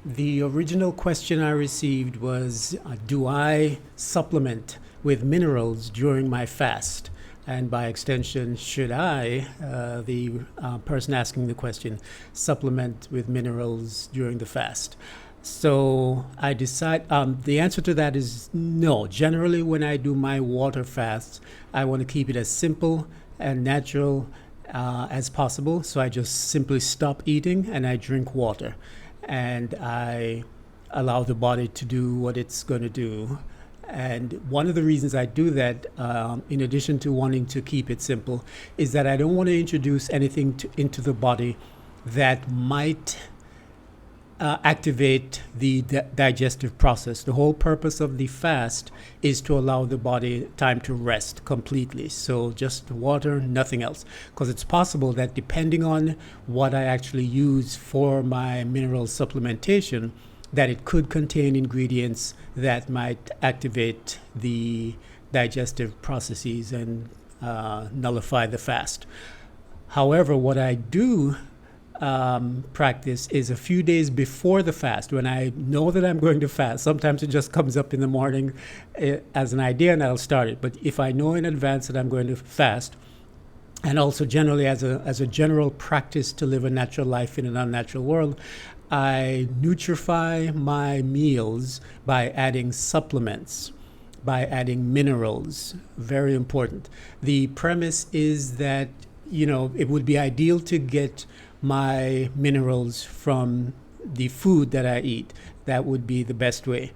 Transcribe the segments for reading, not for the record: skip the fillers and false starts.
The original question I received was, do I supplement with minerals during my fast? And by extension, should I, the person asking the question, supplement with minerals during the fast? So I decide, the answer to that is no. Generally, when I do my water fasts, I want to keep it as simple and natural as possible. So I just simply stop eating and I drink water. And I allow the body to do what it's going to do. And one of the reasons I do that, in addition to wanting to keep it simple, is that I don't want to introduce anything into the body that might activate the digestive process. The whole purpose of the fast is to allow the body time to rest completely. So just water, nothing else. Because it's possible that depending on what I actually use for my mineral supplementation, that it could contain ingredients that might activate the digestive processes and nullify the fast. However, what I do practice is a few days before the fast, when I know that I'm going to fast. Sometimes it just comes up in the morning as an idea and I'll start it. But if I know in advance that I'm going to fast, and also generally as a general practice to live a natural life in an unnatural world, I nutrify my meals by adding supplements, by adding minerals. Very important. The premise is that, it would be ideal to get my minerals from the food that I eat. That would be the best way.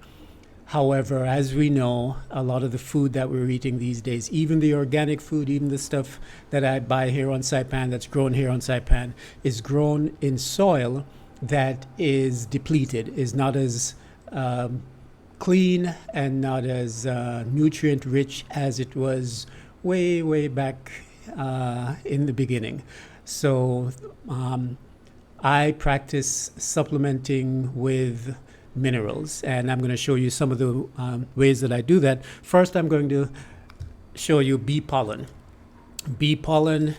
However, as we know, a lot of the food that we're eating these days, even the organic food, even the stuff that I buy here on Saipan, that's grown here on Saipan, is grown in soil that is depleted, is not as clean and not as nutrient rich as it was way, way back in the beginning. So I practice supplementing with minerals, and I'm going to show you some of the ways that I do that. First, I'm going to show you bee pollen. Bee pollen,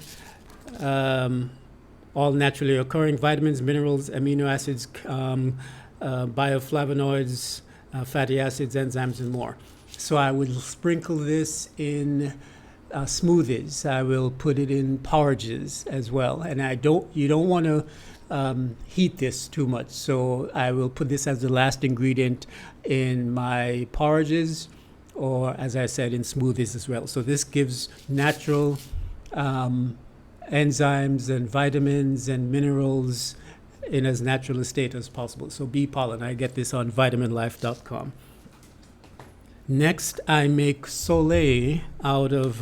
all naturally occurring vitamins, minerals, amino acids, bioflavonoids, fatty acids, enzymes, and more. So I will sprinkle this in smoothies. I will put it in porridges as well. And you don't want to heat this too much. So I will put this as the last ingredient in my porridges, or as I said, in smoothies as well. So this gives natural enzymes and vitamins and minerals in as natural a state as possible. So bee pollen, I get this on vitaminlife.com. Next, I make Soleil out of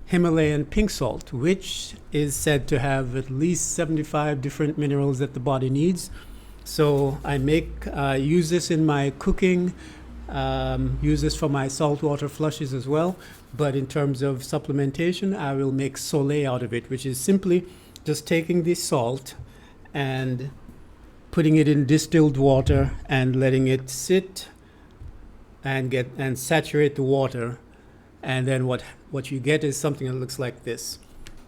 Himalayan pink salt, which is said to have at least 75 different minerals that the body needs. So I use this in my cooking, use this for my saltwater flushes as well. But in terms of supplementation, I will make Soleil out of it, which is simply just taking the salt and putting it in distilled water and letting it sit and saturate the water, and then what you get is something that looks like this.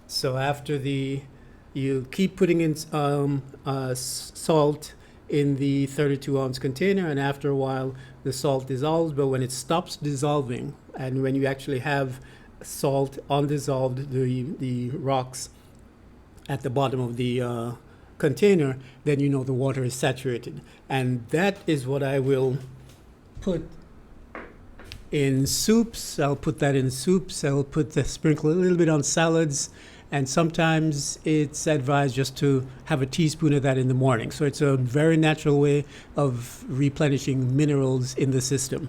So after you keep putting in salt in the 32-ounce container, and after a while the salt dissolves. But when it stops dissolving, and when you actually have salt undissolved, the rocks at the bottom of the container, then you know the water is saturated, and that is what I will put in soups. I'll put that in soups. I'll sprinkle a little bit on salads, and sometimes it's advised just to have a teaspoon of that in the morning. So it's a very natural way of replenishing minerals in the system.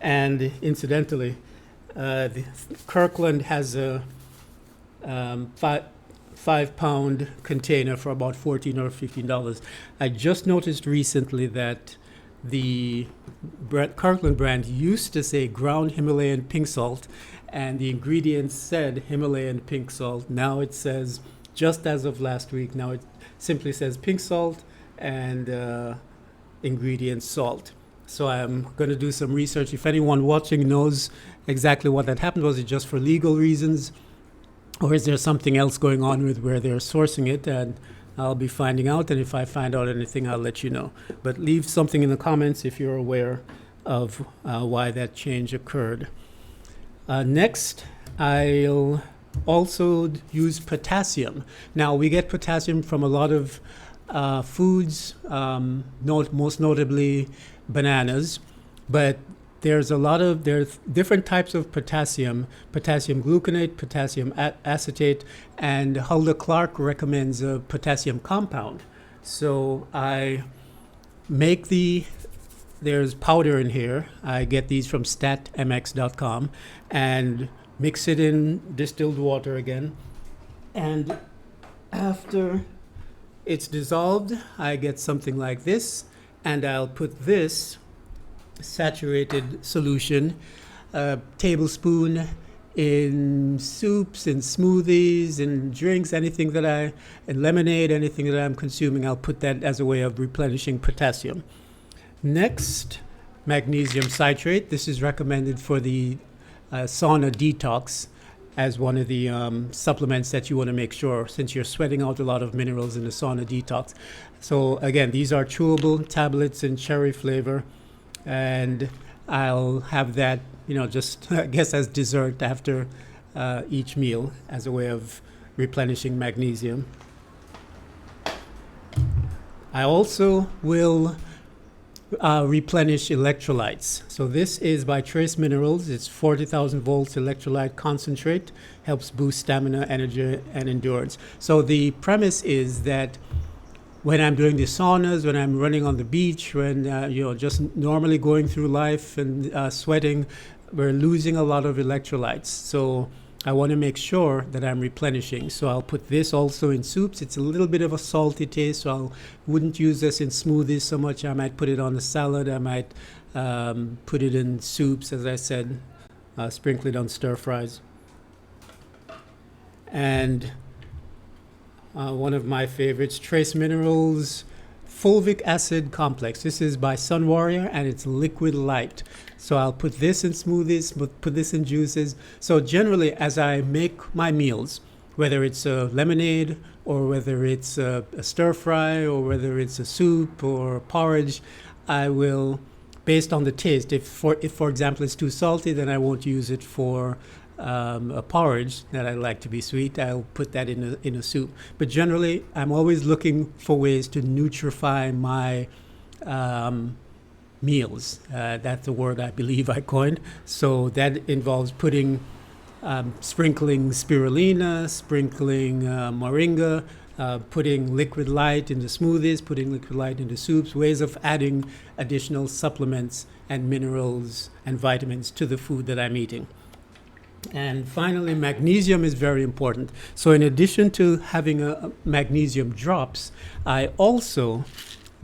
And incidentally, Kirkland has a 5-pound container for about $14 or $15. I just noticed recently that the Kirkland brand used to say ground Himalayan pink salt, and the ingredients said Himalayan pink salt. Now it says, just as of last week, now it simply says pink salt and ingredients salt. So I'm going to do some research. If anyone watching knows exactly what that happened, was it just for legal reasons, or is there something else going on with where they're sourcing it? And I'll be finding out, and if I find out anything, I'll let you know. But leave something in the comments if you're aware of why that change occurred. Next, I'll also use potassium. Now, we get potassium from a lot of foods, most notably bananas, but there's different types of potassium gluconate, potassium acetate, and Hulda Clark recommends a potassium compound. So I make there's powder in here. I get these from statmx.com and mix it in distilled water again. And after it's dissolved, I get something like this, and I'll put this saturated solution, a tablespoon, in soups, in smoothies, in drinks, anything that in lemonade, anything that I'm consuming. I'll put that as a way of replenishing potassium. Next, magnesium citrate. This is recommended for the sauna detox as one of the supplements that you want to make sure, since you're sweating out a lot of minerals in the sauna detox. So again, these are chewable tablets in cherry flavor, and I'll have that, just I guess as dessert after each meal as a way of replenishing magnesium. I also will replenish electrolytes. So this is by Trace Minerals. It's 40,000 volts electrolyte concentrate, helps boost stamina, energy, and endurance. So the premise is that when I'm doing the saunas, when I'm running on the beach, when just normally going through life and sweating, we're losing a lot of electrolytes. So I want to make sure that I'm replenishing. So I'll put this also in soups. It's a little bit of a salty taste, so I wouldn't use this in smoothies so much. I might put it on a salad. I might put it in soups, as I said, sprinkle it on stir fries. And one of my favorites, Trace Minerals Fulvic Acid Complex. This is by Sun Warrior, and it's liquid light. So I'll put this in smoothies, put this in juices. So generally, as I make my meals, whether it's a lemonade or whether it's a stir fry or whether it's a soup or porridge, I will, based on the taste, if for example it's too salty, then I won't use it for a porridge that I like to be sweet. I'll put that in a soup. But generally, I'm always looking for ways to nutrify my meals. That's the word I believe I coined. So that involves sprinkling spirulina, sprinkling moringa, putting liquid light into smoothies, putting liquid light into soups, ways of adding additional supplements and minerals and vitamins to the food that I'm eating. And finally, magnesium is very important. So in addition to having a magnesium drops, I also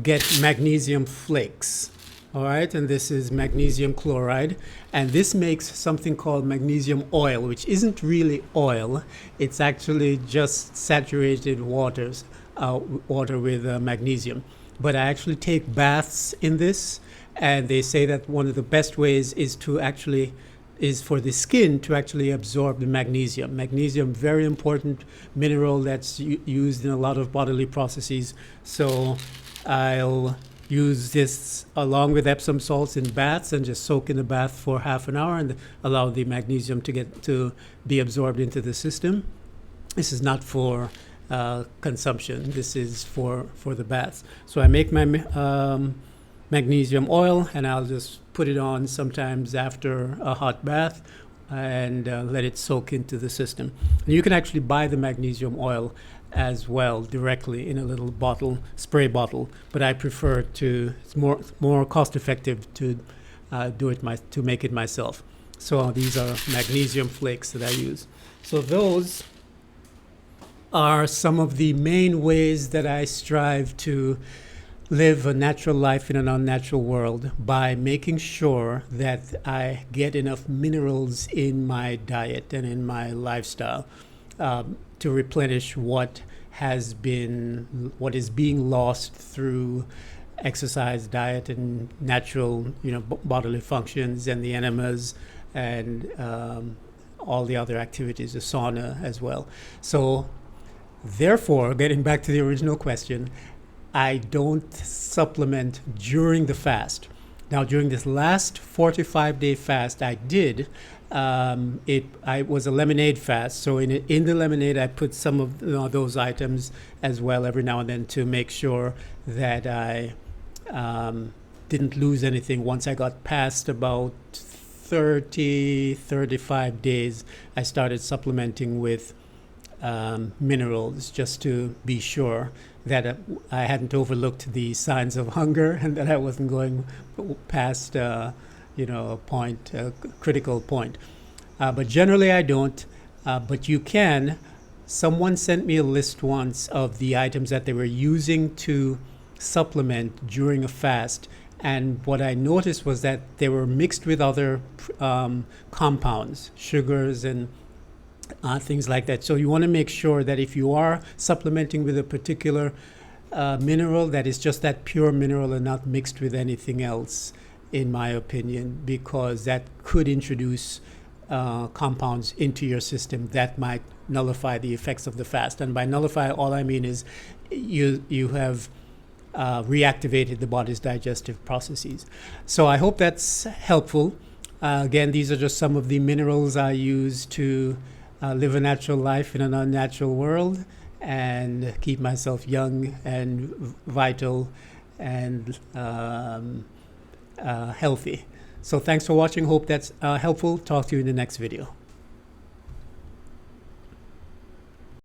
get magnesium flakes. All right, and this is magnesium chloride, and this makes something called magnesium oil, which isn't really oil. It's actually just saturated water with magnesium. But I actually take baths in this, and they say that one of the best ways is for the skin to actually absorb the magnesium. Magnesium, very important mineral that's used in a lot of bodily processes. So I'll use this along with Epsom salts in baths and just soak in the bath for half an hour and allow the magnesium to be absorbed into the system. This is not for consumption. This is for the baths. So I make my magnesium oil, and I'll just put it on sometimes after a hot bath and let it soak into the system. And you can actually buy the magnesium oil as well directly in a little bottle, spray bottle, but I prefer it's more cost effective to to make it myself. So these are magnesium flakes that I use. So those are some of the main ways that I strive to live a natural life in an unnatural world, by making sure that I get enough minerals in my diet and in my lifestyle to replenish what is being lost through exercise, diet, and natural bodily functions, and the enemas, and all the other activities, the sauna as well. So Therefore, getting back to the original question, I don't supplement during the fast. Now, during this last 45-day fast, I did. I was a lemonade fast, so in the lemonade, I put some of those items as well every now and then to make sure that I didn't lose anything. Once I got past about 35 days, I started supplementing with minerals just to be sure that I hadn't overlooked the signs of hunger and that I wasn't going past, a point, a critical point. But generally, I don't. But you can. Someone sent me a list once of the items that they were using to supplement during a fast. And what I noticed was that they were mixed with other compounds, sugars, and things like that. So you want to make sure that if you are supplementing with a particular mineral, that is just that pure mineral and not mixed with anything else, in my opinion, because that could introduce compounds into your system that might nullify the effects of the fast. And by nullify, all I mean is you have reactivated the body's digestive processes. So I hope that's helpful. Again, these are just some of the minerals I use to live a natural life in an unnatural world and keep myself young and vital and healthy. So thanks for watching. Hope that's helpful. Talk to you in the next video.